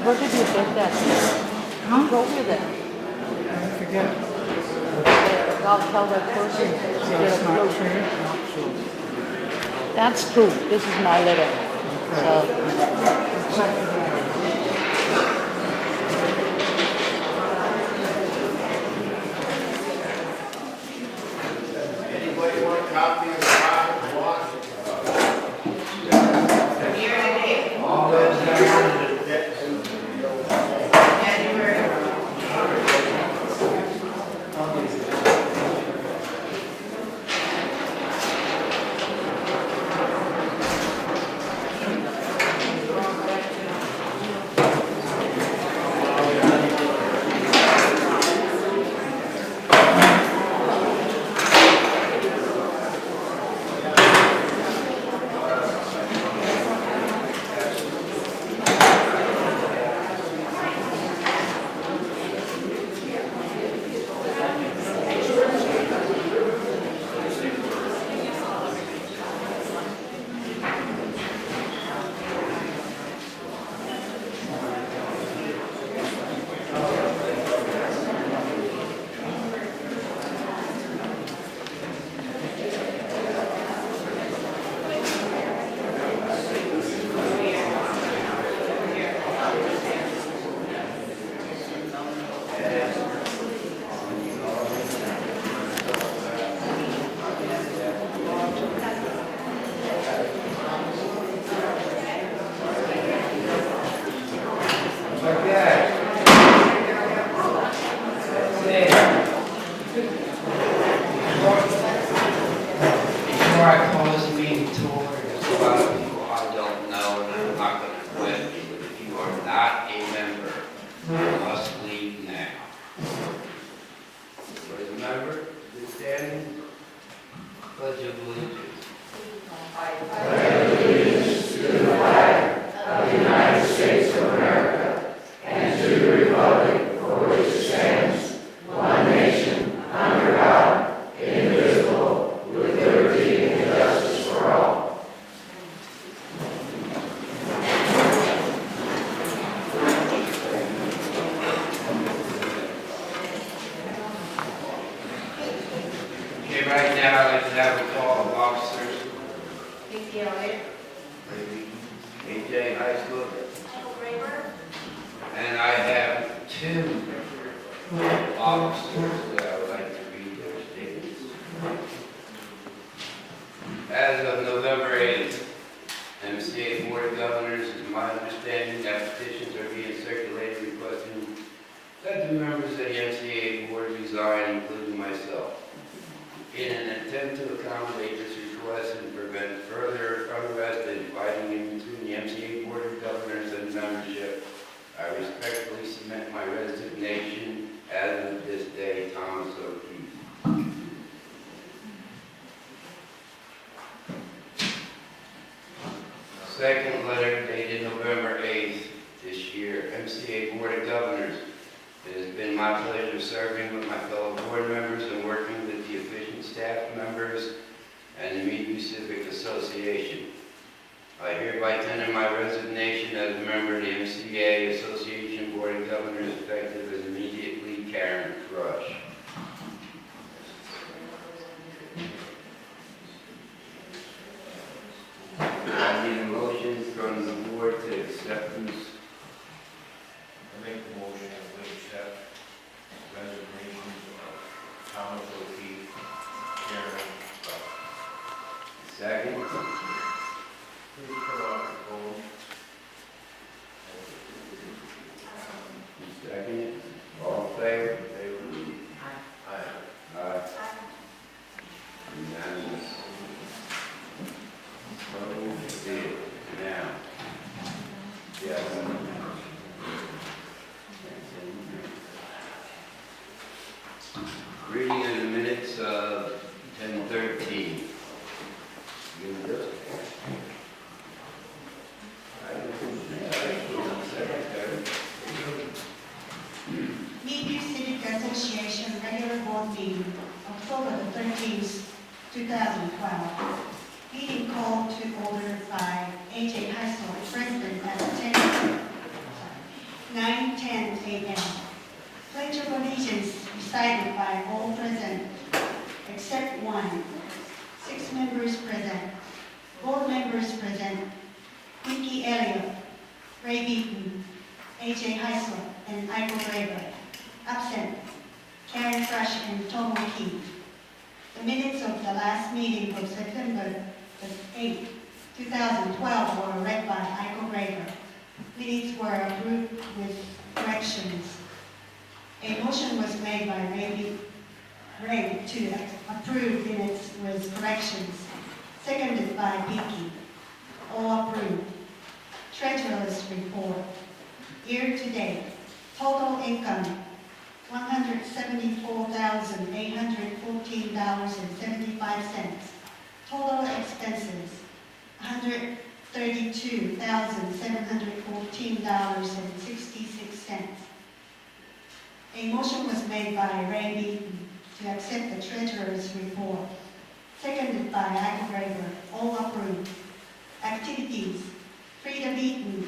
Where did you get that? Huh? Go with it. I forget. I'll tell that person to get That's a not close. true. Not true. That's true. This is my letter. So, Anybody want a copy of the private watch? All those that wanted to get before I call this meeting to order, there's a lot of people I don't know, and I'm not going to quit. If you are not a member, you must leave now. For the member, the standing pledge of allegiance. Okay, right now I'd like to have a call of officers. AJ Hyslop. And I have two officers that I would like to read their statements. As of November 8th, MCA Board of Governors, it's my understanding that petitions are being circulated requesting that the members of the MCA Board resign, including myself. In an attempt to accommodate this request and prevent further unrest and fighting in between the MCA Board of Governors and membership, I respectfully submit my resignation as of this day, Thomas O'Keefe. Second letter dated November 8th this year, MCA Board of Governors. It has been my pleasure serving with my fellow board members and working with the efficient staff members and the Meadview Civic Association. I hereby tender my resignation as a member of the MCA Association Board of Governors effective as immediately Karen Frush. I need a motion from the board to acceptance. I make the motion that we accept resignations of Thomas O'Keefe, Karen Frush. Second. Please put on the phone. Second. All in favor? Aye. Aye. Unanimous. So be it. Now. Yes. Reading of the minutes of 10:13. You do it. Meadview Civic Association regular board meeting, October the 13th, 2012. Meeting called to order by AJ Hyslop, President at 9:10 a.m. Pledge of allegiance recited by all present except one. 6 members present. Board members present: Nikki Elliott, Ray Beaton, AJ Hyslop, and Michael Graber. Absent: Karen Frush and Tom O'Keefe. The minutes of the last meeting of September the 8th, 2012 were read by Michael Graber. Minutes were approved with corrections. A motion was made by Ray to approve minutes with corrections, seconded by Vicky. All approved. Treasurer's report. Year to date, total income $174,814.75. Total expenses $132,714.66. A motion was made by Ray Beaton to accept the treasurer's report, seconded by Michael Graber. All approved. Activities. Frida Beaton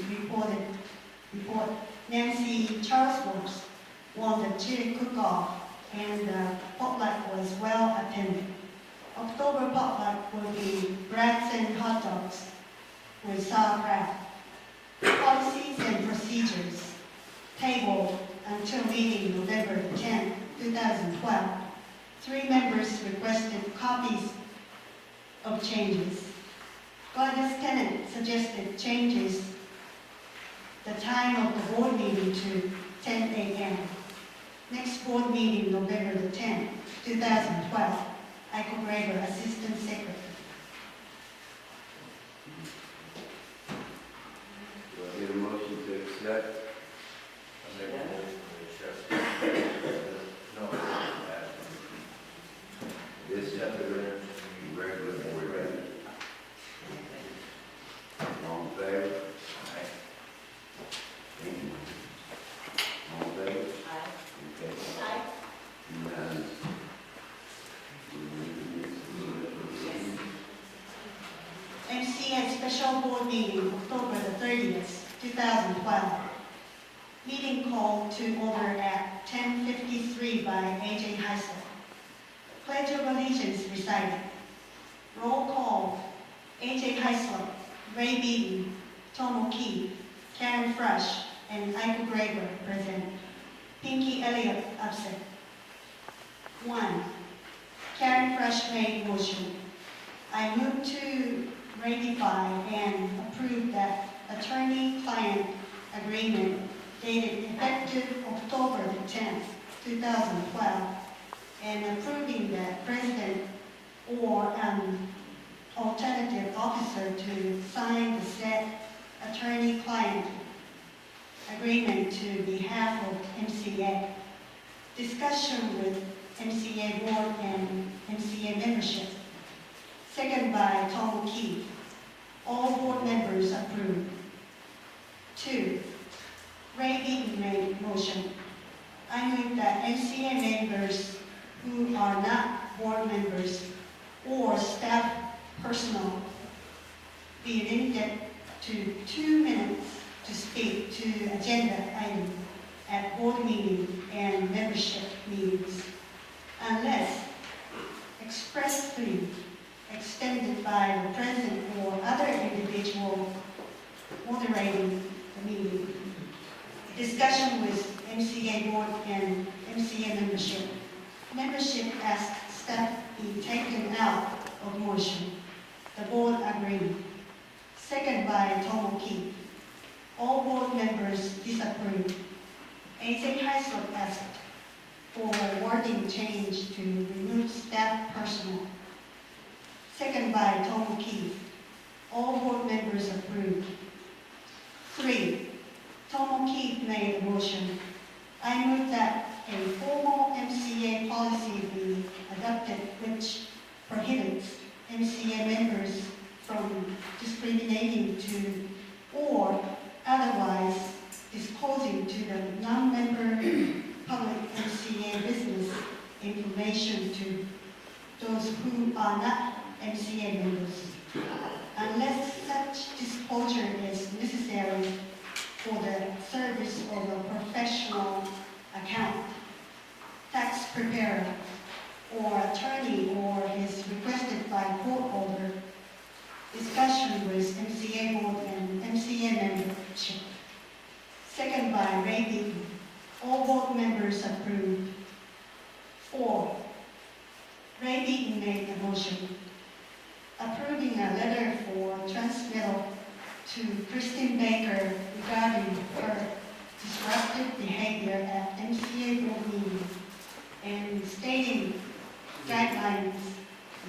report Nancy Charlesworth won the chili cook-off and the potluck was well attended. October potluck will be brats and hot dogs with sauerkraut. Policies and procedures. Tabled until meeting November 10, 2012. 3 members requested copies of changes. Gladys Tennant suggested changes the time of the board meeting to 10 a.m. Next board meeting, November the 10th, 2012. Michael Graber, Assistant Secretary. Do I get a motion to accept? I make the motion to accept. No, This chapter, regular board meeting. All in favor? Aye. Thank you. All in favor? Okay. Unanimous. MCA Special Board Meeting, October the 30th, 2012. Meeting called to order at 10:53 by AJ Hyslop. Pledge of Allegiance recited. Roll call: AJ Hyslop, Ray Beaton, Tom O'Keefe, Karen Frush, and Michael Graber present. Pinky Elliott absent. 1. Karen Frush made motion. I move to ratify and approve that attorney-client agreement dated effective October the 10th, 2012, and approving the president or an alternative officer to sign the said attorney-client agreement to behalf of MCA. Discussion with MCA board and MCA membership. Second by Tom O'Keefe. All board members approved. 2. Ray Beaton made motion. I move that MCA members who are not board members or staff personnel to 2 minutes to speak to agenda item at board meeting and membership meetings, unless expressly extended by the president or other individual moderating the meeting. Discussion with MCA board and MCA membership. Membership asks staff be taken out of motion. The board agreed. Second by Tom O'Keefe. All board members disapproved. AJ Hyslop asked for a wording change to remove staff personnel. Second by Tom O'Keefe. All board members approved. 3. Tom O'Keefe made a motion. I move that a formal MCA policy be adopted which prohibits MCA members from discriminating to or otherwise disclosing to the non-member public MCA business information to those who are not MCA members, unless such disclosure is necessary for the service of a professional account, tax preparer, or attorney, or is requested by court order. Discussion with MCA board and MCA membership. Second by Ray Beaton. All board members approved. 4. Ray Beaton made the motion, approving a letter for transmittal to Christine Baker regarding her disruptive behavior at MCA board meeting and stating guidelines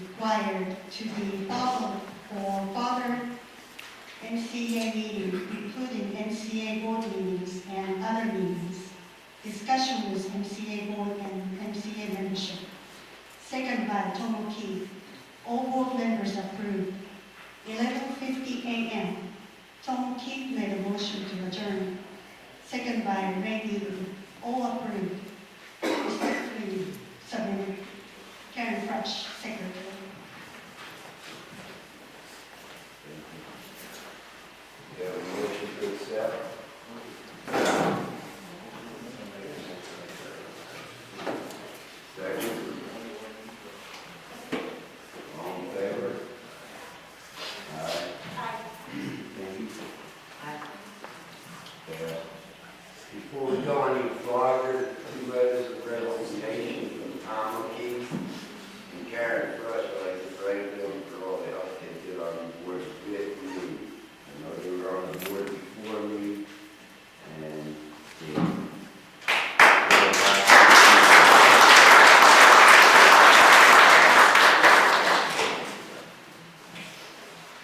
required to be followed for further MCA meetings, including MCA board meetings and other meetings. Discussion with MCA board and MCA membership. Second by Tom O'Keefe. All board members approved. 11:50 a.m. Tom O'Keefe made a motion to adjourn. Second by Ray Beaton. All approved. Respectfully submitted. Karen Frush, Secretary. You have a motion to accept? Second? All in favor? Aye. Thank you. Yeah. Before we go any farther, 2 letters of resignation from Tom O'Keefe and Karen Frush. I'd like to thank them for all the help they did on the board with me. I know they were on the board before me, and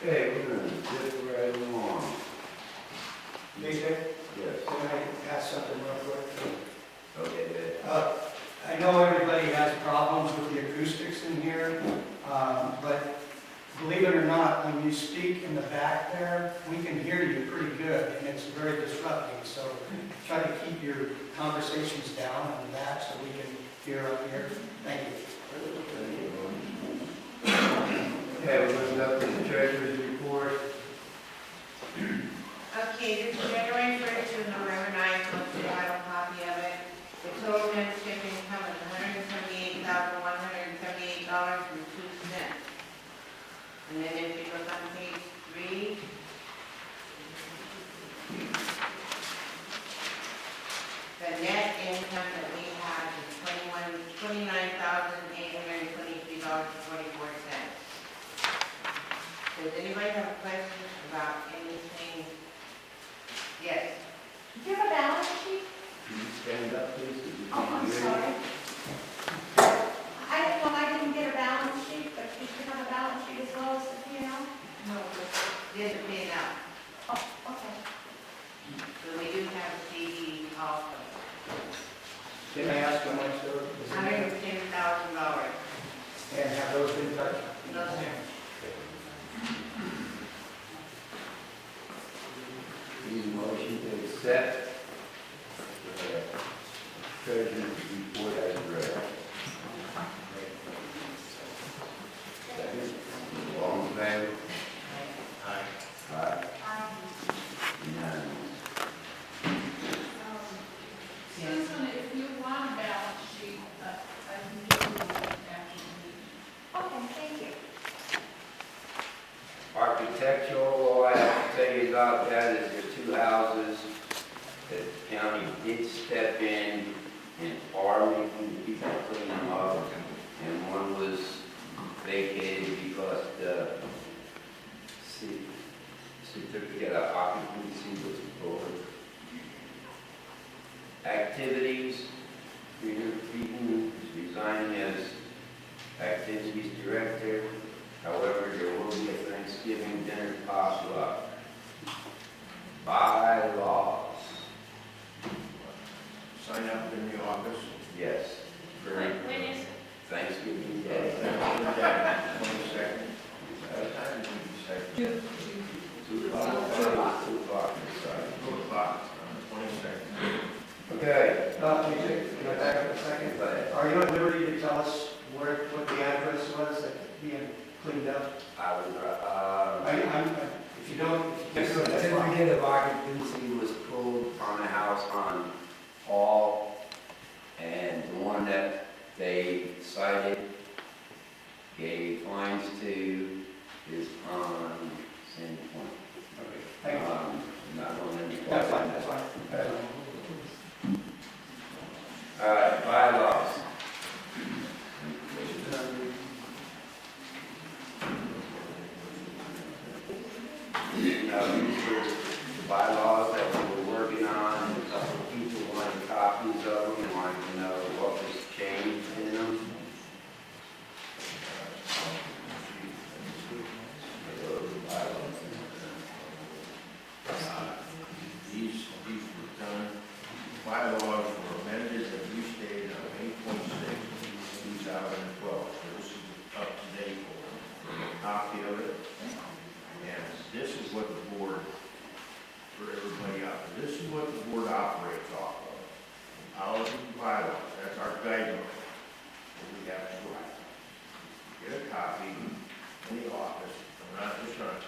okay, we're going to zip right along. AJ, Yes. can I ask something real quick? Okay, Ed. I know everybody has problems with the acoustics in here, but believe it or not, when you speak in the back there, we can hear you pretty good, and it's very disrupting. So try to keep your conversations down in the back so we can hear up here. Thank you. Okay, we're looking up to the treasurer's report. Okay, this is January 1st to November 9th, hopefully I have a copy of it. The total membership income is $178,178.02. And then if you look on page 3, the net income that we have is $29,823.44. Does anybody have questions about anything? Yes. Do you have a balance sheet? Can you stand up, please? Oh, I'm sorry. I didn't get a balance sheet, but you should have a balance sheet as well as the P&L? No, there's a pay now. Oh, okay. So we do have a CD also. Can I ask how much those? $110,000. And have those been touched? No, sir. Need a motion to accept the treasurer's report as read. Second, all in favor? Aye. Aye. architectural law I have to tell you about that is there's 2 houses that the county did step in and are making people clean them up. And one was vacated because the certificate of occupancy was pulled. Activities, Peter Beaton is resigning as activities director. However, there will be a Thanksgiving dinner pop-up. Bylaws. Sign up in the office. Yes. For When is it? Thanksgiving Day. 22nd. What time did you say? 2 o'clock. 2 o'clock. 2 o'clock on the 22nd. Okay. AJ, can I back up a second? Go ahead. Are you at liberty to tell us what the address was that being cleaned up? I would, If you don't, the certificate of occupancy was pulled on a house on Hall, and the one that they cited, gave fines to, is on Sandy Point. okay, thank you. Not on any. That's fine, that's fine. All right, bylaws. These are the bylaws that we were working on. A couple of people wanted copies of them and wanted to know what was changed in them. These were done, bylaws were amended and restated on May 26, 2012. So this is up to date for a copy of it. And this is what the board, for everybody out there, this is what the board operates off of. Policies and bylaws, that's our guideline. And we have to write. Get a copy in the office, I'm not just trying to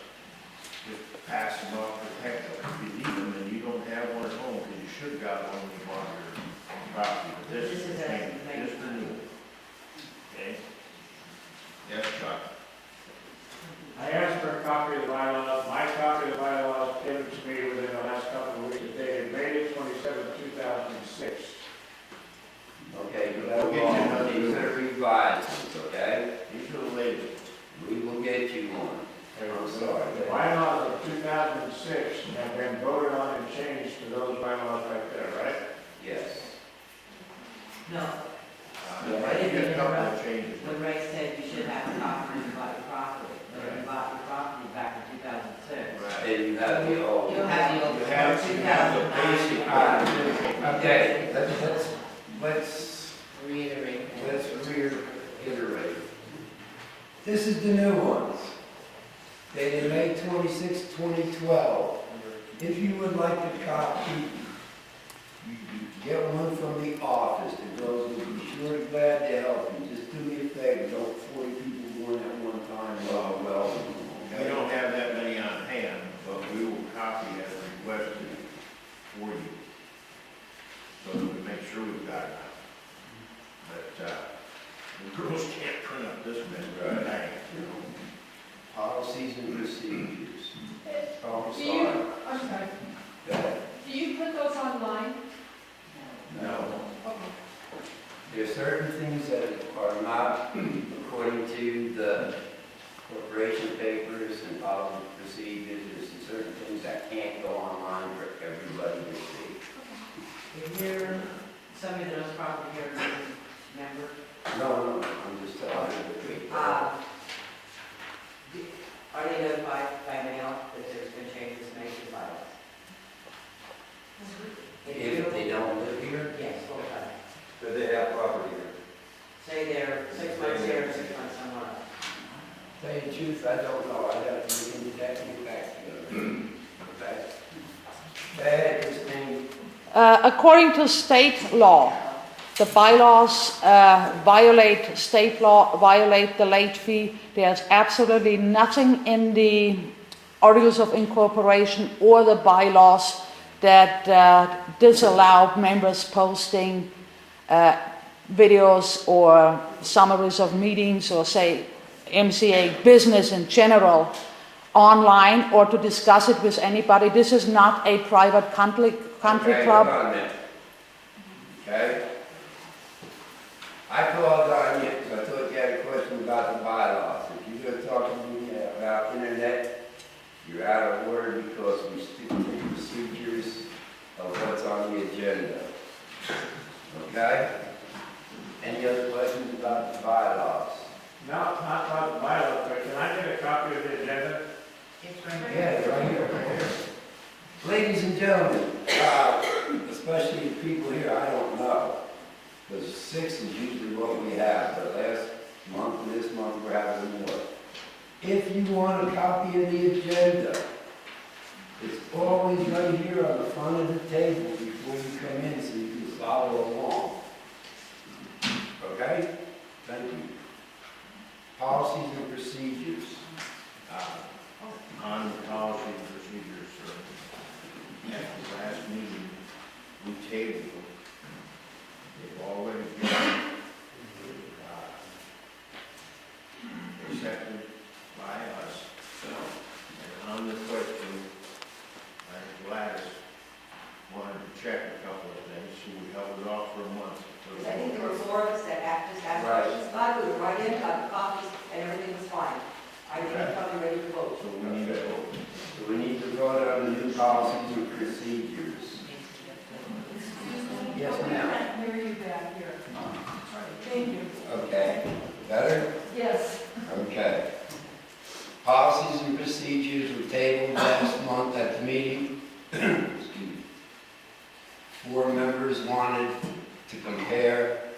just pass them off to heck of it. If you need them and you don't have one at home, because you should have got one when you bought your property. But this is the thing, just the new one. Okay? Yes, Chuck? I asked for a copy of the bylaws. My copy of the bylaws came to me within the last couple of weeks, dated May 27, 2006. Okay, you gotta go on. These are revised, okay? These are the latest. We will get you one. I'm sorry. The bylaws of 2006 have been voted on and changed to those bylaws right there, right? Yes. No, I did get a couple of changes. when Ray said you should have a copy when you bought your property, when you bought your property back in 2006. Right. Then you have the old. You have the old. You have the basic. Okay, let's Reiterate. reiterate. This is the new ones. Dated May 26, 2012. If you would like a copy, you get one from the office. The girls will be sure and glad to help you. Just do me a favor, don't 40 people going at one time. Well, We don't have that many on hand, but we will copy as requested for you. So that we make sure we've got it. But, the girls can't print up this many, right? Policies and procedures. Oh, I'm Do you, sorry. I'm sorry, Go ahead. do you put those online? No. Okay. There are certain things that are not according to the corporation papers and policy procedures. There's certain things that can't go online for everybody to see. If you're somebody that owns property here, member, No, I'm just telling you the truth. are they notified by mail that there's been changes made to bylaws? If they don't live here, Yes, full time. Do they have property here? Say they're 6 months here, 6 months somewhere else. tell you the truth, I don't know. I have to look into that and get back to you. Okay? Go ahead, Christine. According to state law, the bylaws violate state law, violate the late fee. There's absolutely nothing in the articles of incorporation or the bylaws that disallow members posting videos or summaries of meetings or say MCA business in general online or to discuss it with anybody. This is not a private country Okay, club. hold on a minute. Okay? I called on you because I thought you had a question about the bylaws. If you're going to talk to me about internet, you're out of order because we stick to the procedures of what's on the agenda. Okay? Any other questions about the bylaws? No, not about the bylaws, but can I get a copy of the agenda? It's right Yeah, there. right here, right here. Ladies and gentlemen, especially the people here, I don't know. Because 6 is usually what we have, but last month and this month we're having more. If you want a copy of the agenda, it's always right here on the front of the table before you come in so you can follow along. Okay? Thank you. Policies and procedures. On the policy and procedures, at the last meeting, we tabled them. They've already been accepted by us. And on the question, I think Gladys wanted to check a couple of things, so we held it off for a month. I think there were 4 of us that just asked questions. But we were right in, got the copies, and everything was fine. I think we're probably ready to vote. So we need to vote. So we need to vote on the new policies and procedures. Yes, ma'am. I can't hear you back here. Thank you. Okay. Better? Yes. Okay. Policies and procedures were tabled last month at the meeting. Excuse me. 4 members wanted to compare.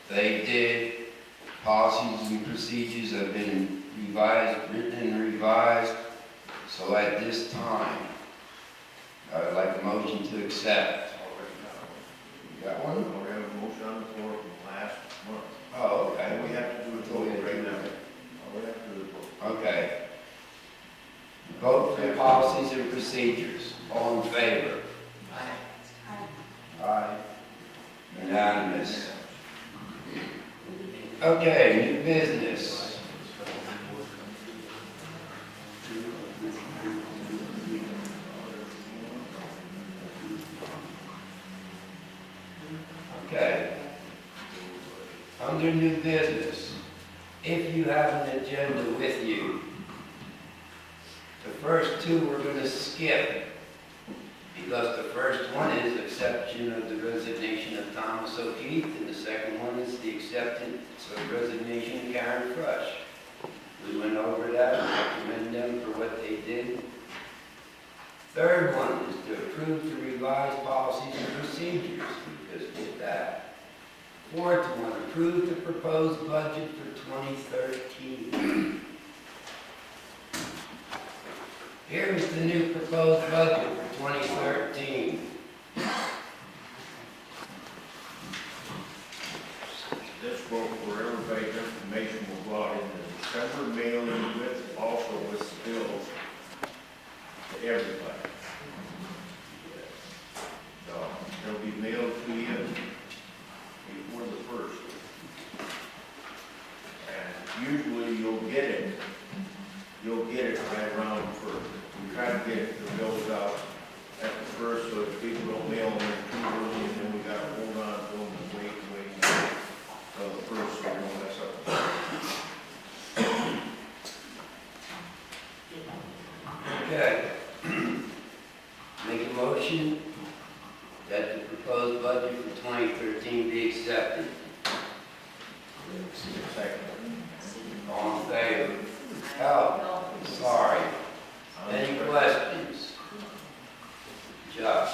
They did. Policies and procedures have been revised, written and revised. So at this time, I would like a motion to accept. You got one? We have a motion on the floor from last month. Oh, okay. And we have to do a vote right now. We have to do a vote. Okay. Vote for policies and procedures. All in favor? Aye. Unanimous. Okay, new business. Okay. Under new business, if you have an agenda with you, the first 2 we're going to skip because the first one is acceptance of the resignation of Thomas O'Keefe, and the second one is the acceptance of resignation of Karen Frush. We went over that, we recommend them for what they did. Third one is to approve the revised policies and procedures. We just did that. Fourth one, approve the proposed budget for 2013. Here's the new proposed budget for 2013. This vote for everybody's information will go out in the December mailing with, also with bills to everybody. So they'll be mailed to you before the 1st. And usually you'll get it right around the 1st. We try to get the bills out at the 1st so that people don't mail them too early, and then we gotta hold on to them and wait until the 1st so we don't mess up. Okay. Make a motion that the proposed budget for 2013 be accepted. Second. All in favor? Oh, sorry. Any questions? Josh?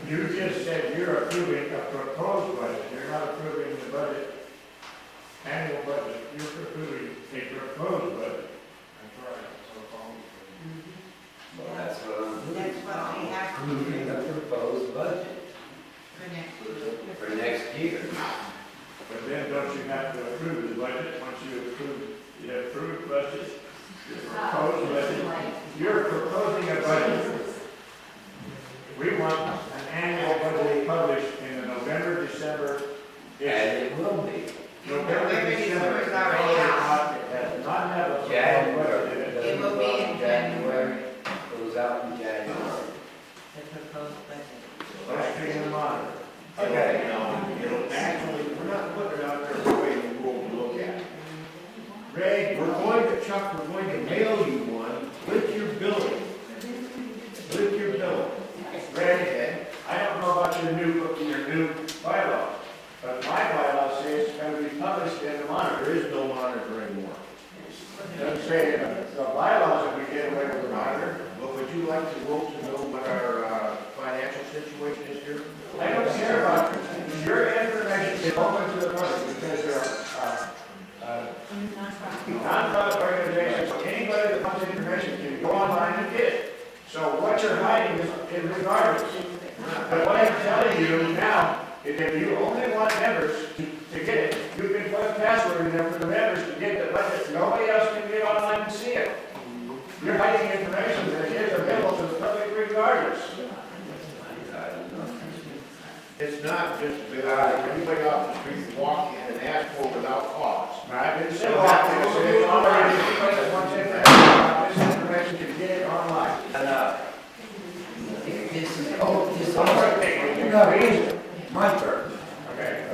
You just said you're approving a proposed budget, you're not approving the budget, annual budget, you're approving a proposed budget. That's right. Well, that's what I'm doing. That's what we have to Approving a proposed budget for next week. for next year. But then don't you have to approve the budget, once you approve the approved budget, your proposed budget, you're proposing a budget. We want an annual budget published in the November, December, And it will be. November, November, December. December is already out. It has not had a proposed January. budget in it. It will be in Let's take the monitor. Okay. It'll actually, we're not putting it out there for way the world to look at. Ray, Chuck, we're going to mail you one with your billing. With your billing. Ray, I don't know about your new bylaw, but my bylaw says it's going to be published in the monitor. There is no monitor anymore. It doesn't say the bylaws that we get away with the monitor. But would you like to vote to know what our financial situation is here? I don't care about it. Your information is open to the public because there are non-profit organizations. Anybody that wants information can go online and get it. So what you're hiding is regardless. But what I'm telling you now is if you only want members to get it, you can put a password in there for the members to get the budget. Nobody else can get online and see it. You're hiding information that is available to the public regardless. It's not just anybody off the street can walk in and ask for without cost. I didn't say walk in, anybody that wants this information can get it online. My turn.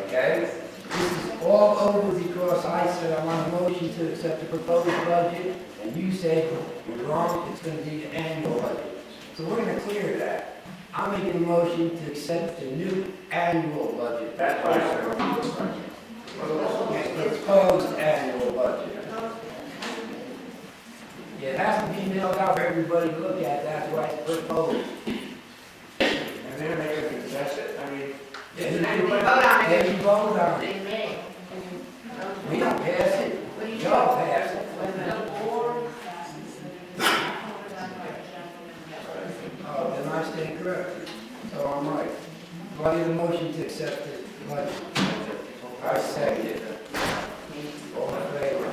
Okay? This is all over because I said I want a motion to accept the proposed budget, and you said you're wrong, it's going to be an annual budget. So we're going to clear that. I'm making a motion to accept the new annual budget. That's what I said. Proposed annual budget. Yeah, it has to be mailed out for everybody to look at, that's why it's proposed. And then they can contest it. I mean, Then vote on it. you vote on it. They may. We don't pass it, y'all pass it. Oh, then I stand corrected. So I'm right. Do I need a motion to accept the budget? I second it. All in favor?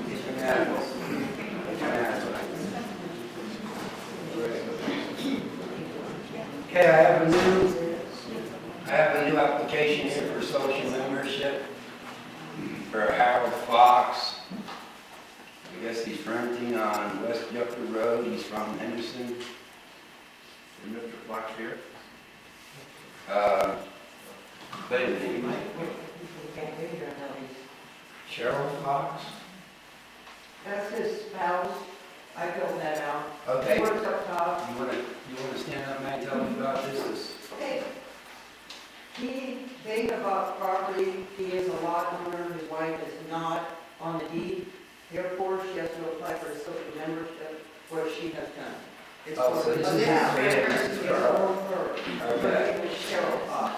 It's unanimous. It's unanimous. Okay, I have a new application here for social membership for Harold Fox. I guess he's renting on West Yucca Road. He's from Henderson. is Mr. Fox here? Wait a minute. Cheryl Fox? That's his spouse. I filled that out. Okay. Works up top. You wanna stand up and tell me about this? Okay. They have bought property, he is a lot owner, his wife is not on the deed. Therefore, she has to apply for a social membership, which she has done. It's Oh, so for- this is Yeah. this is for her. Her. Okay. Her name is Cheryl Fox.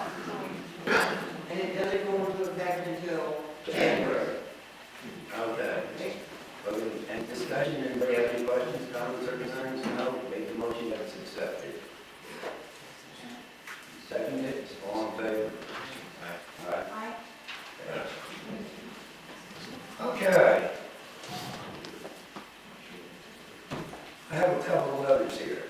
And it doesn't go into effect until January. Okay. Any discussion, anybody have any questions, comments, or concerns? No, make the motion that it's accepted. Second it, all in favor? Aye. Okay. I have a couple of letters here.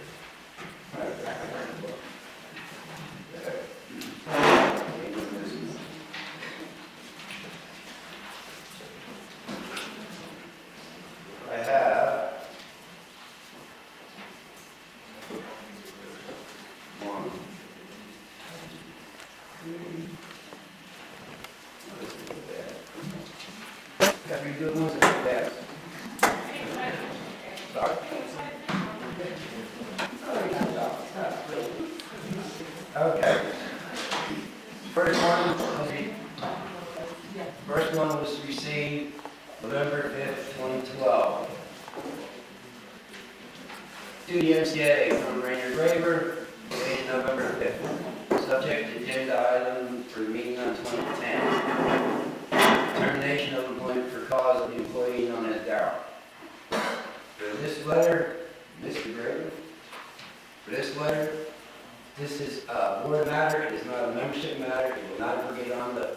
I have one. Every good one's a bad. Sorry. Okay. First one was received November 5th, 2012. To the MCA from Rainier Graver, dated November 5th. Subject agenda item for the meeting on 2010. Termination of employment for cause of the employee known as Darrell. For this letter, Mr. Graver, for this letter, this is a board matter, it is not a membership matter, it will not ever get on the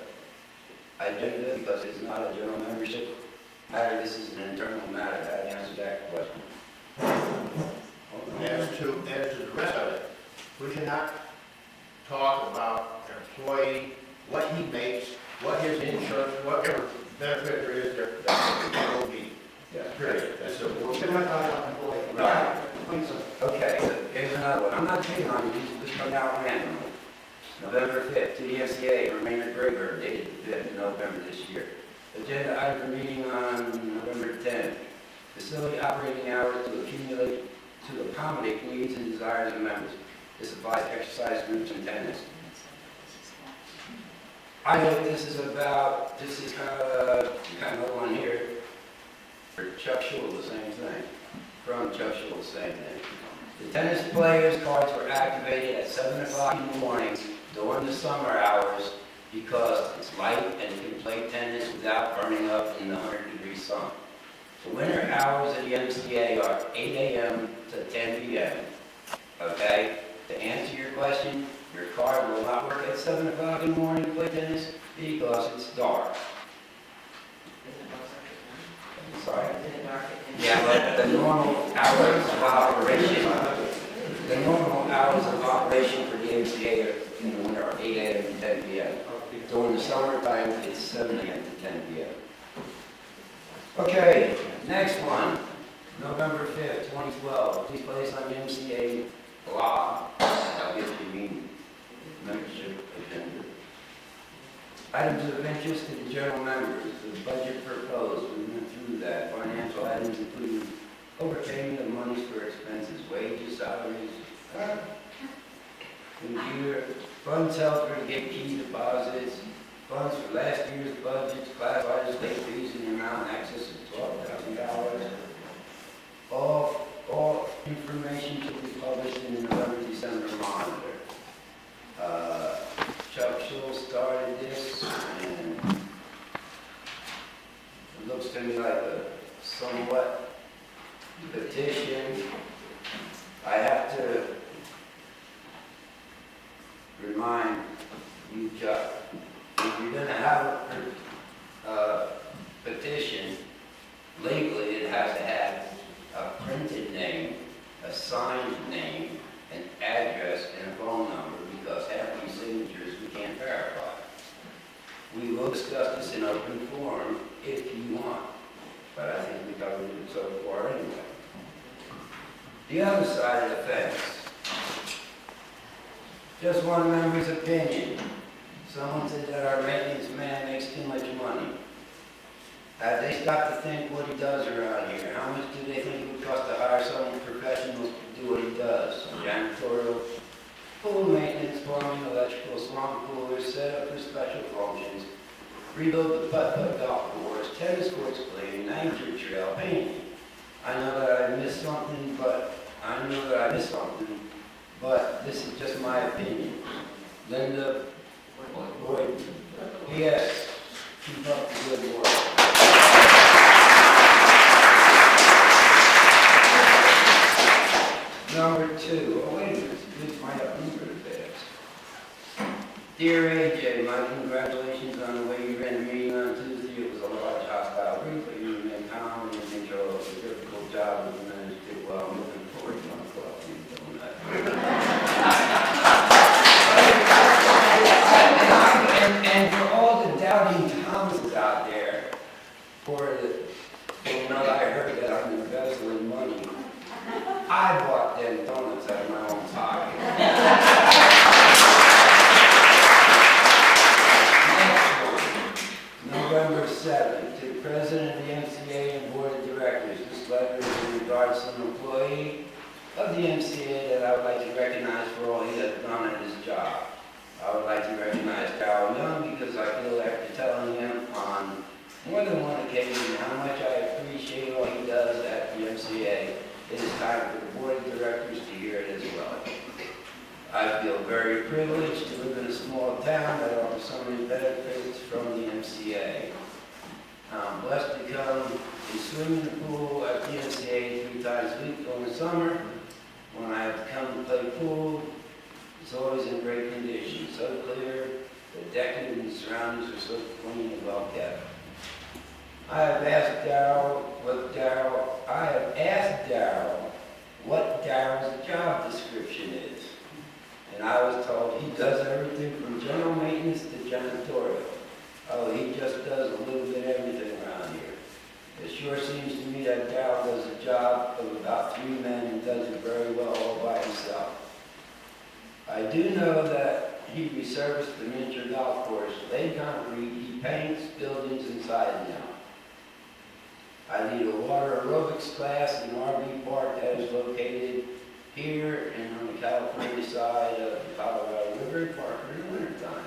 agenda because it's not a general membership matter, this is an internal matter. That answers that question. As to the rest of it, we cannot talk about an employee, what he makes, what his insurance, whatever benefit there is, there will be. Yeah. Period. That's a. Can I one. I'm not taking on you, these just come out randomly. November 5th, to the MCA for Maynard Graber, dated the 5th of November this year. Agenda item for meeting on November 10th. Facility operating hours to accommodate needs and desires of members. This applies to exercise groups and tennis. I know what this is about. This is kind of one here. For Chuck Schul, the same thing. From Chuck Schul, the same thing. The tennis players' cards were activated at 7 o'clock in the morning during the summer hours because it's light and you can play tennis without burning up in the 100-degree sun. The winter hours of the MCA are 8 a.m. to 10 p.m. Okay? To answer your question, your card will not work at 7 o'clock in the morning to play tennis because it's dark. Sorry? Yeah, but the normal hours of operation, for the MCA in the winter are 8 a.m. to 10 p.m. During the summertime, it's 7 a.m. to 10 p.m. Okay, next one, November 5th, 2012. Please place on the MCA blog. I'll get you mean membership agenda. Items of interest to the general members. The budget proposed. We went through that. Financial items include overpayment of monies for expenses, wages, salaries, computer, funds held for key deposits, funds for last year's budgets, classified as late fees in the amount in excess of $12,000. All information to be published in the November-December monitor. Chuck Schul started this, and it looks to me like a somewhat petition. I have to remind you, Chuck, if you're going to have a petition, legally it has to have a printed name, a signed name, an address, and a phone number, because half these signatures we can't verify. We will discuss this in open forum if you want, but I think we covered it so far anyway. The other side of the fence, just one member's opinion. Someone said that our maintenance man makes too much money. Have they stopped to think what he does around here? How much do they think it would cost to hire someone professional to do what he does? Janitorial, pool maintenance, plumbing, electrical, swamp coolers, set up for special functions, rebuild the putt-putt golf course, tennis courts cleaning, nature trail, painting. I know that I missed something, but this is just my opinion. Linda Boyd, yes, keep up the good work. Number 2, oh wait a minute, this might have moved it fast. Dear AJ, my congratulations on the way you ran the meeting on Tuesday. It was a large hostile group, but you remain calm and in control of a difficult job and managed it well. I'm looking forward to my coffee and donut. And for all the doubting Thomases out there, I heard that I'm embezzling money. I bought them donuts out of my own pocket. Next one, November 7th, to the President of the MCA and Board of Directors. This letter is in regards to an employee of the MCA that I would like to recognize for all he has done at his job. I would like to recognize Darrell because I feel after telling him on more than one occasion how much I appreciate all he does at the MCA, it is time for the Board of Directors to hear it as well. I feel very privileged to live in a small town that offers so many benefits from the MCA. I'm blessed to come and swim in the pool at the MCA 3 times a week during the summer. When I have come to play pool, it's always in great condition, so clear, the decking and the surroundings are so clean and well kept. I have asked Darrell what Darrell's job description is. And I was told he does everything from general maintenance to janitorial. Oh, he just does a little bit of everything around here. It sure seems to me that Darrell does a job of about 3 men and does it very well all by himself. do know that he resurfaced the miniature golf course, laid concrete, he paints buildings inside now. I lead a water aerobics class in an RV park that is located here and on the California side of the Colorado River Park in the wintertime.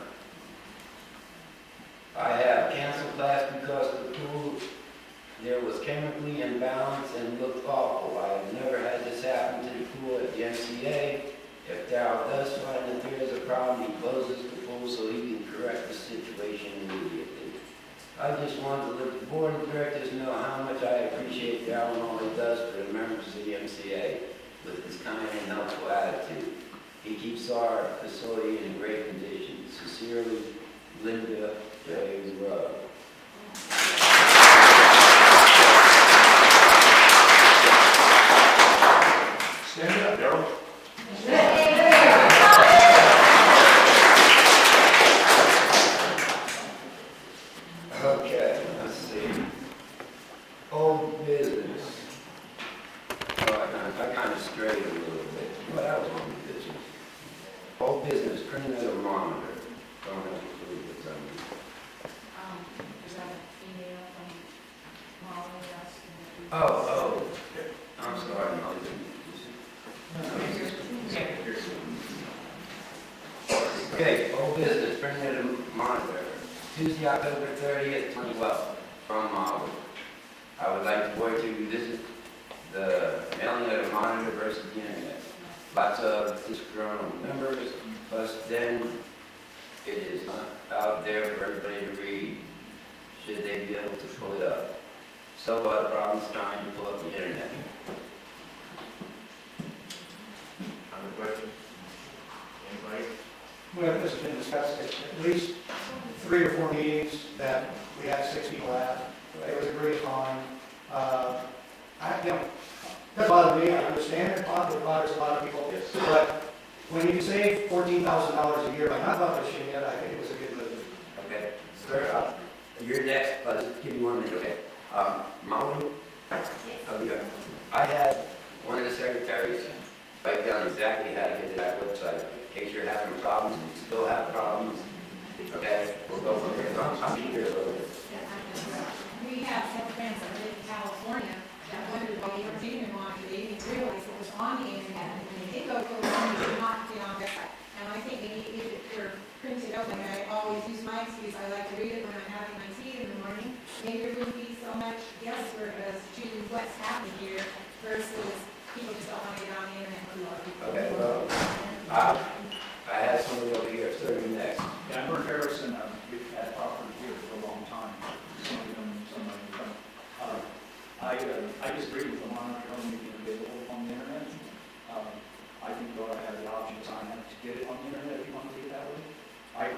I have canceled class because the pool there was chemically imbalanced and looked awful. I have never had this happen to the pool at the MCA. If Darrell does find that there is a problem, he closes the pool so he can correct the situation immediately. I just wanted to let the board of directors know how much I appreciate Darrell and all he does for the members of the MCA with his kind and helpful attitude. He keeps our facility in great condition. Sincerely, Linda J. Rowe. Stand up, Darrell. Okay, let's see. Old business. Oh, I kind of strayed a little bit. Well, that was old business. Old business, printing a monitor. Don't have to prove it's on me. Is that an email from Molly asking? Oh, I'm sorry, Molly. Okay, old business, printing a monitor. Tuesday, October 30th, 2012, from Molly. I would like the board to revisit the mailing of the monitor versus the internet. Lots of disgruntled members, plus then it is not out there for everybody to read. Should they be able to pull it up? So what problems trying to pull up the internet? Other questions? Anybody? Well, this has been discussed at least 3 or 4 meetings that we had 6 people at. It was agreed upon. That bothered me. I understand it bothers a lot of people. But when you can save $14,000 a year by not publishing it, I think it was a good move. Okay, sir, you're next. Just give me 1 minute, okay? Molly? Okay. I had one of the secretaries write down exactly how to get to that website. In case you're having problems, and you still have problems, okay? We'll go from there. I'm here a little bit. We have some friends that live in California that wondered why they were doing one, they didn't realize it was on the internet, and they did go for one, they did not get on there. And I think maybe if it were printed open, I always use my excuse, I like to read it when I'm having my tea in the morning. Maybe there wouldn't be so much guesswork as to what's happening here versus people just don't want to get on the internet. Okay, well, I had somebody over here, sir, you next. Yeah, I'm Bert Harrison. We've had property here for a long time. I disagree with the monitor only being available on the internet. I think you ought to have the option to sign up to get it on the internet if you want to do it that way. I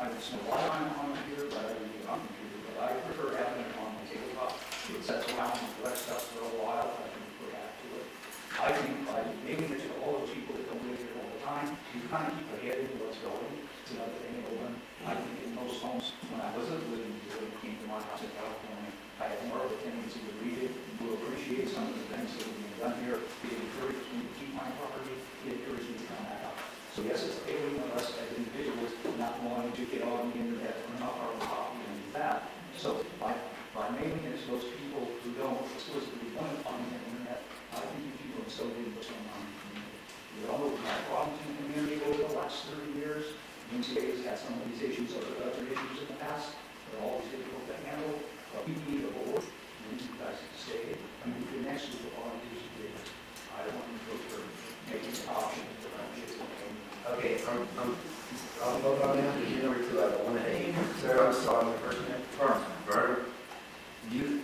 would spend a lot of time on the computer, but I would do it on the computer. But I prefer having it on the tabletop. It sets around and collects stuff for a while. I can go back to it. I think by making it to all those people that don't live here all the time, you kind of keep ahead of what's going. It's another thing open. I think in most homes, when I wasn't living here, when it came to my house in California, I had more of a tendency to read it, to appreciate some of the things that are being done here. It encouraged me to keep my property. It encouraged me to come back out. So yes, it's failing of us as individuals not wanting to get on the internet or not our copy and do that. So by mailing it to those people who don't explicitly want it on the internet, I think you people have still been what's going on in the community. We all know we've had problems in the community over the last 30 years. The MCA has had some of these issues or other issues in the past. They're always difficult to handle. We need a board. We need you guys to stay. And we can next week with all of these things. I don't want you to go for making an option for Okay, I'll vote on that. Issue number 2, I don't want to hate. Sir, I'm sorry, my first name. Vern. You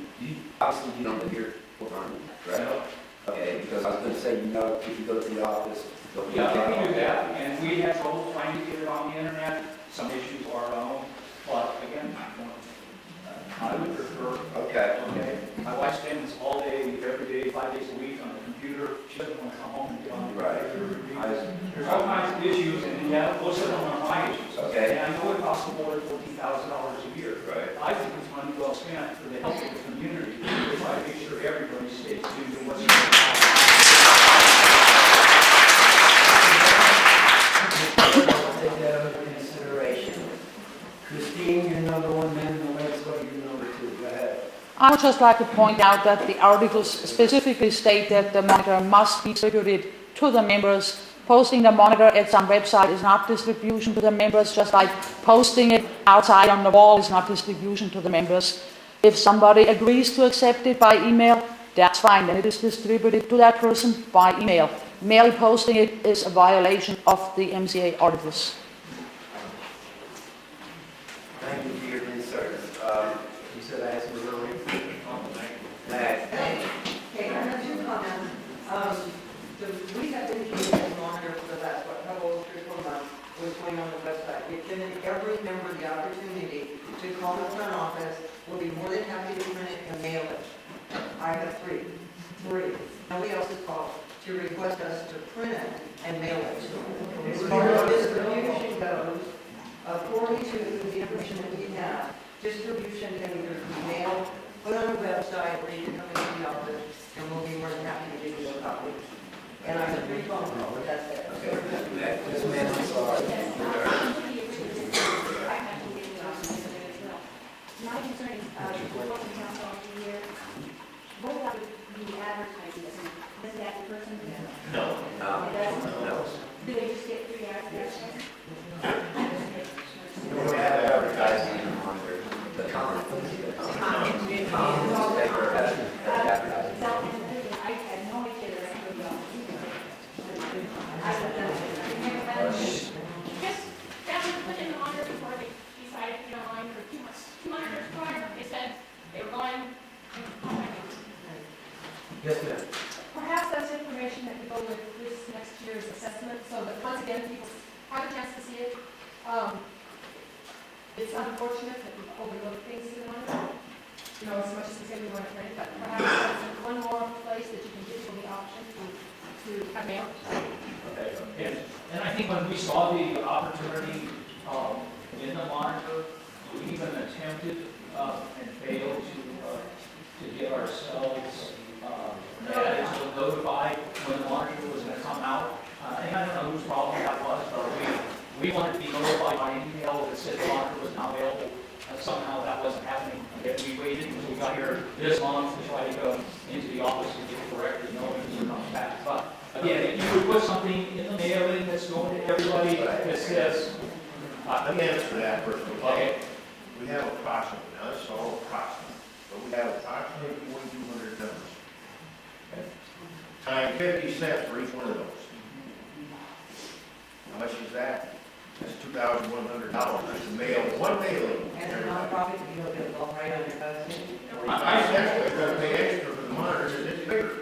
obviously you don't live here full time, right? No. Okay, because I was going to say, if you go to the office, Yeah, we do that, and we have trouble trying to get it on the internet. Some issues are our own, but again, I would prefer. Okay. My wife spends all day, every day, 5 days a week on the computer. She doesn't want to come home and get on the computer. There's all kinds of issues, and yeah, most of them are my issues. Okay. And I know it costs more than $14,000 a year. Right. I think it's money well spent for the health of the community to try to make sure everybody stays tuned to what's going on. amend the legislative number 2. Go ahead. I would just like to point out that the articles specifically state that the monitor must be distributed to the members. Posting the monitor at some website is not distribution to the members, just like posting it outside on the wall is not distribution to the members. If somebody agrees to accept it by email, that's fine, then it is distributed to that person by email. Merely posting it is a violation of the MCA articles. Thank you for your concern. You said I had some earlier. Matt. Okay, I have 2 comments. We have been keeping this monitor for the last, couple, 3 or 4 months. It was going on the website. We've given every member the opportunity to call the front office. We'll be more than happy to print it and mail it. I have 3. Nobody else has called to request us to print it and mail it. As far as distribution goes, according to the information that we have, distribution can either be mailed, put on the website, or you can come into the office, and we'll be more than happy to give you a copy. And I have 3 phone calls, but that's it. This man, I'm sorry. My concern is, working council all year, what about the advertising? Does that the person? No. It doesn't? No. Do they just get 3 advertisements? We don't have advertising on there. The common. I had no idea that I could go. Just that was put in the monitor before they decided to get online for 2 months. 2 months prior, they said they were going. Yes, ma'am. Perhaps that's information that could go with this next year's assessment, so that once again, people have a chance to see it. It's unfortunate that we overlook things in the monitor, as much as we say we want to print, but perhaps that's one more place that you can give people the option to have mail. Okay, and I think when we saw the opportunity in the monitor, we even attempted and failed to get ourselves to notify when the monitor was going to come out. And I don't know whose problem that was, but we wanted to be notified by email that said the monitor was not available. Somehow that wasn't happening. Yet we waited until we got here this month to try to go into the office and get it corrected, knowing it was not back. But again, if you would put something in the mailing that's going to everybody that says, Let me answer that first. okay, We have approximately, now this is all approximate, but we have approximately 4,200 numbers. Time 50 cents for each one of those. How much is that? That's $2,100. That's a mail, one mailing. And the nonprofit, you don't get it all right on your budget. I said we're going to pay extra for the monitors, it's bigger.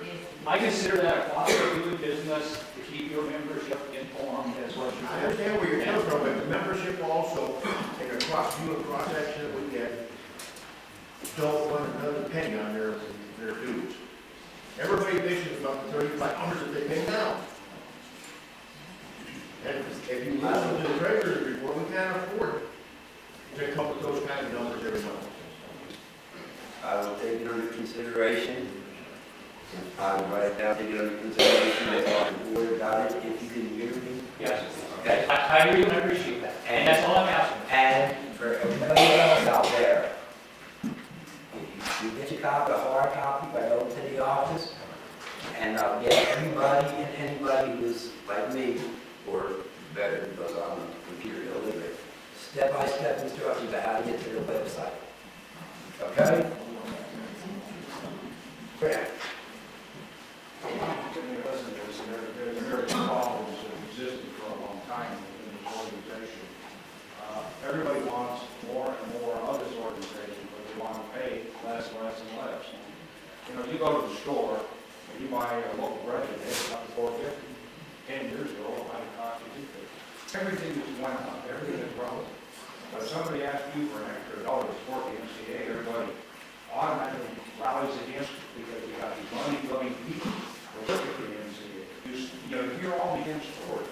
I consider that a cost of doing business to keep your membership informed as well. I understand where you're coming from, but the membership also, and the cross-section that we get, don't want another penny on their dues. Everybody bitches about the $3,500 that they pay now. And if you listen to the treasurer's report, we can't afford to come up with those kind of numbers every month. I will take it under consideration. I will write it down, take it under consideration, and talk to the board about it, if you can hear me. Yes. Okay. I really appreciate that. And that's all I'm asking. And for everybody else out there, if you get your copy, a hard copy, by going to the office, and I'll get everybody and anybody who's like me, or better, because I'm a computer illiterate, step-by-step instructions on how to get to the website. Okay? Correct. Listen, there's various problems that have existed for a long time in this organization. Everybody wants more and more of this organization, but they want to pay less and less. You go to the store, and you buy a local bread, it's up to $4.50. 10 years ago, I cost you $2.50. Everything just went up, everything is relative. But if somebody asks you for an extra $1 to support the MCA, everybody automatically rallies against it because you got these money-loving people who work at the MCA. You hear all the stories.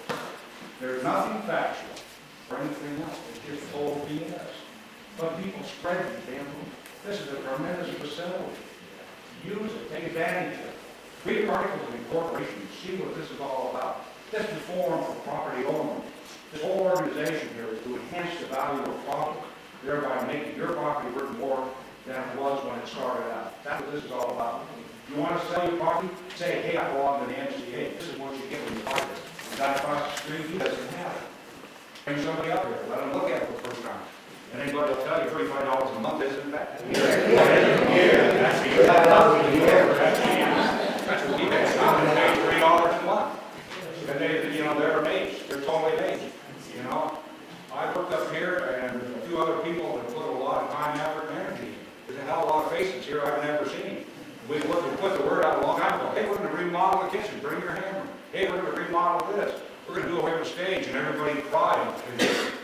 There's nothing factual or anything else. It's just full BS. But people spread the damn thing. This is a tremendous facility. Use it. Take advantage of it. Read articles of incorporation. See what this is all about. This is the forum for property owners. This whole organization here is to enhance the value of property. thereby making your property worth more than it was when it started out. That's what this is all about. You want to sell your property? Say, hey, I belong to the MCA. This is what you get when you buy it. The guy across the street, he doesn't have it. Bring somebody up here, let them look at it for the first time. And anybody will tell you $35 a month isn't bad. That's the year. That's what we pay. I'm going to pay $3 a month. And they, they're amazed. They're totally amazed. I worked up here, and a few other people have put a lot of time, effort, and energy. There's a hell of a lot of faces here I've never seen. We put the word out a long time ago. Hey, we're going to remodel the kitchen. Bring your hammer. Hey, we're going to remodel this. We're going to do away with the stage, and everybody cried.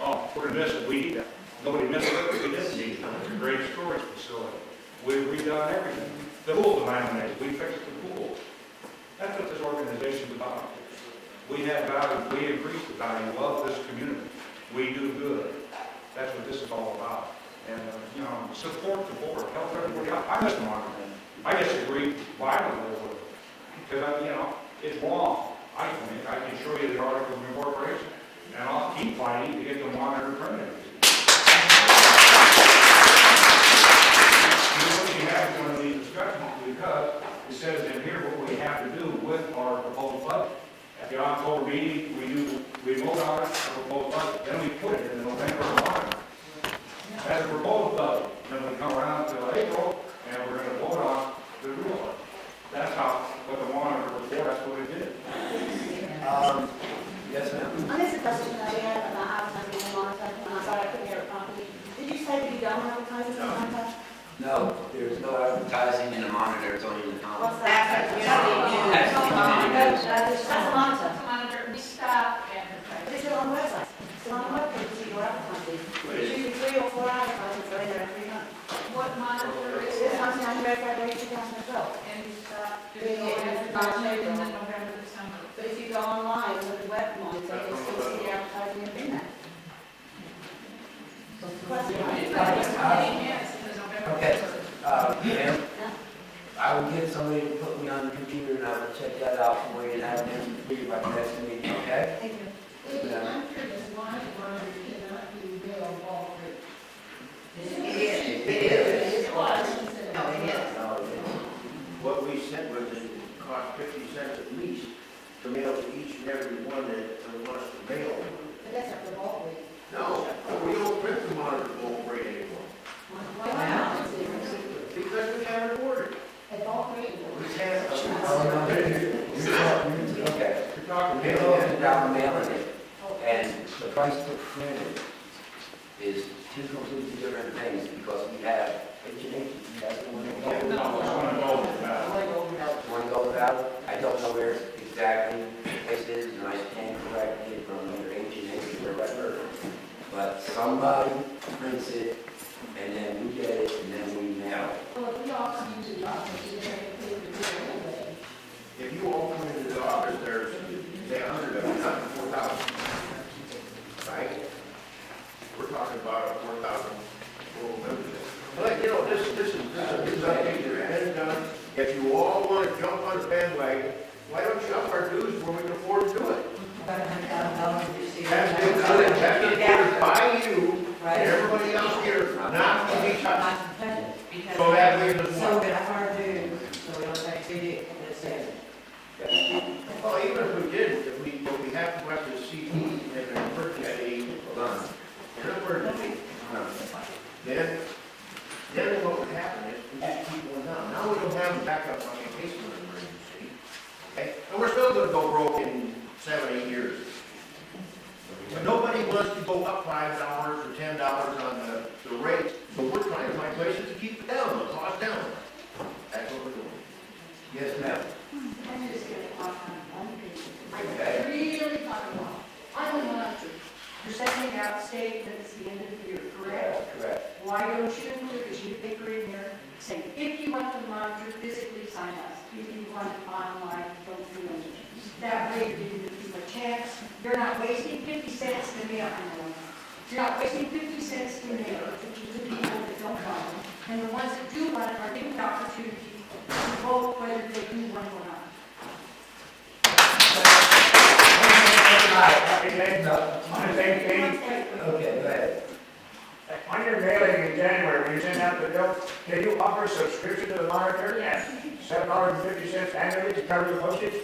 Oh, we're going to miss it. We need that. Nobody missed it. We didn't need it. It's a great storage facility. We've redone everything. The pool delaminated. We fixed the pool. That's what this organization is about. We have value. We increase the value of this community. We do good. That's what this is all about. And, support the board. Help everybody out. I miss the market. I disagree violently with it. Because, it's wrong. I think I can show you the article of incorporation. And I'll keep fighting to get the monitor terminated. We have one of these discussions because it says in here what we have to do with our proposed budget. At the October meeting, we vote on it, our proposed budget. Then we put it in the November monitor. As a proposed budget. Then we come around until April, and we're going to vote on the real budget. That's what the monitor was for. That's what it did. Yes, ma'am. On this question that I had about advertising in the monitor, and I thought I couldn't hear it properly. Did you say that you don't advertise in the monitor? No, there's no advertising in the monitor, it's only in the comments. What's that? That's the community news. That's a monitor. Monitor, we stop advertising. But it's still on the website. It's still on the webpage, you see your advertising. There's usually 3 or 4 advertisements that are in there every month. What monitor is This that? one's January, February 2012. And we stop doing it advertising in November, December. But if you go online and look at the web monitor, you'll still see the advertising in there. So it's a question. Okay, ma'am, I will get somebody to put me on the computer and I will check that out for you and have them for you by the next meeting, okay? Thank you. I'm sure this monitor cannot be real all It is. No, it is. What we said was it cost 50 cents at least to mail to each and every one that wants to mail. But that's not the bulk rate. No, we don't print the monitor bulk rate anymore. Why not? Because we haven't ordered. At bulk rate. Oh, no, okay. You're talking Mail it down, mailing it, and the price per printed is 2 completely different things because we have H&H, that's the one that one goes out. I don't know where exactly this is, and I stand corrected from either H&H or whatever. But somebody prints it, and then we get it, and then we mail it. Well, if we also use the office, you're going to pay for it anyway. If you open into the office, there's, say, 100 of them, not 4,000. Right? We're talking about a 4,000 full membership. But, this is something your head done. If you all want to jump on the bandwagon, why don't you up our dues when we can afford to do it? That's been done by you and everybody else here, not to be touched. So that leaves us So one. that's our due, so we don't actually do it, it's there. Well, even if we did, if we have to watch the CD and an emergency, then what would happen is we just keep going down. Now we don't have a backup on in case of an emergency. Okay? And we're still gonna go broke in 7, 8 years. But nobody wants to go up $5 or $10 on the rate, so we're trying to find places to keep it down, the cost down. That's what we're doing. Yes, ma'am. I'm just going to talk on one piece. Okay. I really talk about. I don't want to. You're sending out statements at the end of the year, correct? Correct. Why don't you include, as you pick in here, saying, if you want the monitor, physically sign us. If you want it online, don't do it. That way you do a text. You're not wasting 50 cents to mail. You're not wasting 50 cents to mail, which is the people that don't want it. And the ones that do want it are given the opportunity to vote whether they do want it or not. I think, Okay, go ahead. on your mail out the bill, can you offer a subscription to the monitor at $7.50 annually to cover the postage?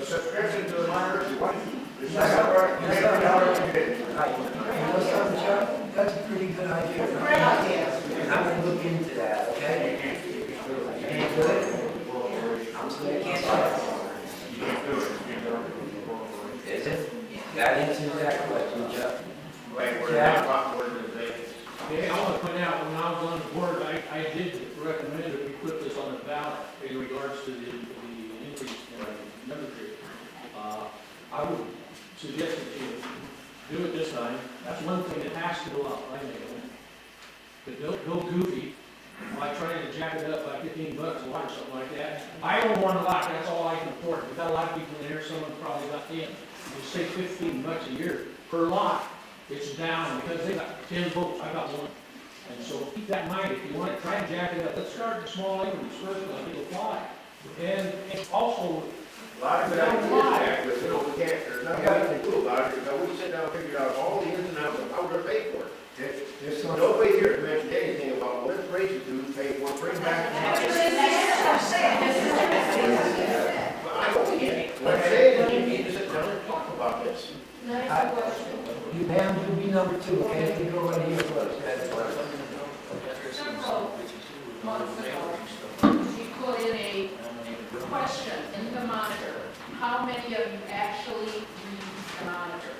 A subscription to the monitor is what? It's $7.50 a year. Right. You know something, Chuck? That's a pretty good idea. It's a great idea. And I'm gonna look into that, okay? You can't do it? I'm saying you can't do it. Is it? That answers that question, Chuck. Wait, we're not about organizations. Okay, I want to point out, when I was on the board, I did recommend that we put this on the ballot in regards to the increase in membership. I would suggest that you do it this time. That's one thing that has to go up, I know. But don't go goofy, like trying to jack it up by $15 a lot or something like that. I own one lot, that's all I can afford. We've got a lot of people in here, someone probably got 10. Just say $15 a year per lot. It's down because they got 10 votes, I got one. And so keep that in mind. If you want to try and jack it up, let's start with small increments first, I think it'll fly. And also, A lot of good ideas, Jack, but you know, we can't, there's nothing we can do about it, because we sit down and figure out all the ins and outs of how we're gonna pay for it. Nobody here has mentioned anything about what raises do pay for, bring back. But I don't get it. What I'm saying is, you need to sit down and talk about this. You, ma'am, you'll be number 2, okay? You go right here first. Several months ago, she put in a question in the monitor, how many of you actually use the monitor?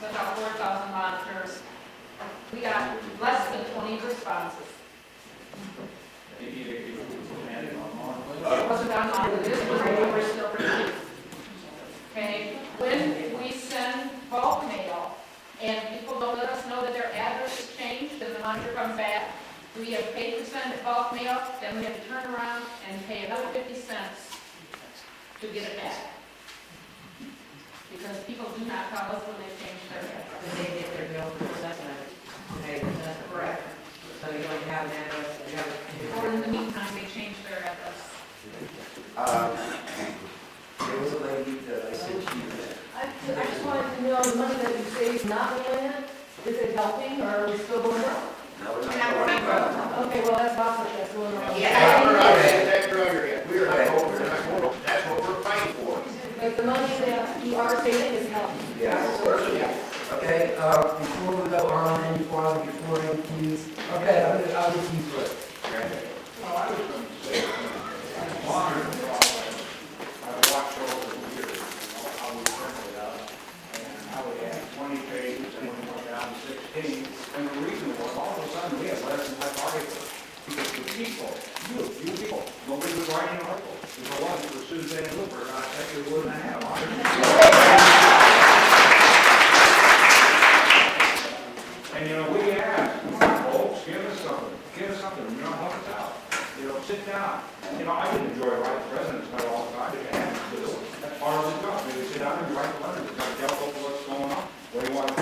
So about 4,000 monitors. We got less than 20 responses. It wasn't online, it is, but we're still producing. Okay, when we send bulk mail and people don't let us know that their address has changed and the monitor comes back, we have paid to send bulk mail, then we have to turn around and pay another 50 cents to get it back. Because people do not tell us when they change their address. They get their bill for assessment. Okay, that's Correct. So you don't have an address, you have a... Or in the meantime, they change their address. There was a lady that I said she was. I just wanted to know, the money that you save not going in, is it helping or are we still going up? No, we're not going to. Okay, well, that's awesome, that's going on. That's what we're fighting for. But the money that you are saving is helping. Yes. Okay, before we go on any farther, before please. Okay, I'll just you first. Well, I was going to say, I've watched over the years, how we turned it out, and how we had 20 pages, and we went down to 16, and the reason was, all of a sudden, we had less and less articles. Because the people, you people, nobody was writing articles. If it wasn't for Suzanne Hooper, I bet we wouldn't have articles. And you know, we asked, folks, give us something, you know, help us out. You know, sit down. You know, I didn't enjoy writing presidents all the time. That's part of the job. Maybe sit down and write letters, tell folks what's going on. What do you want to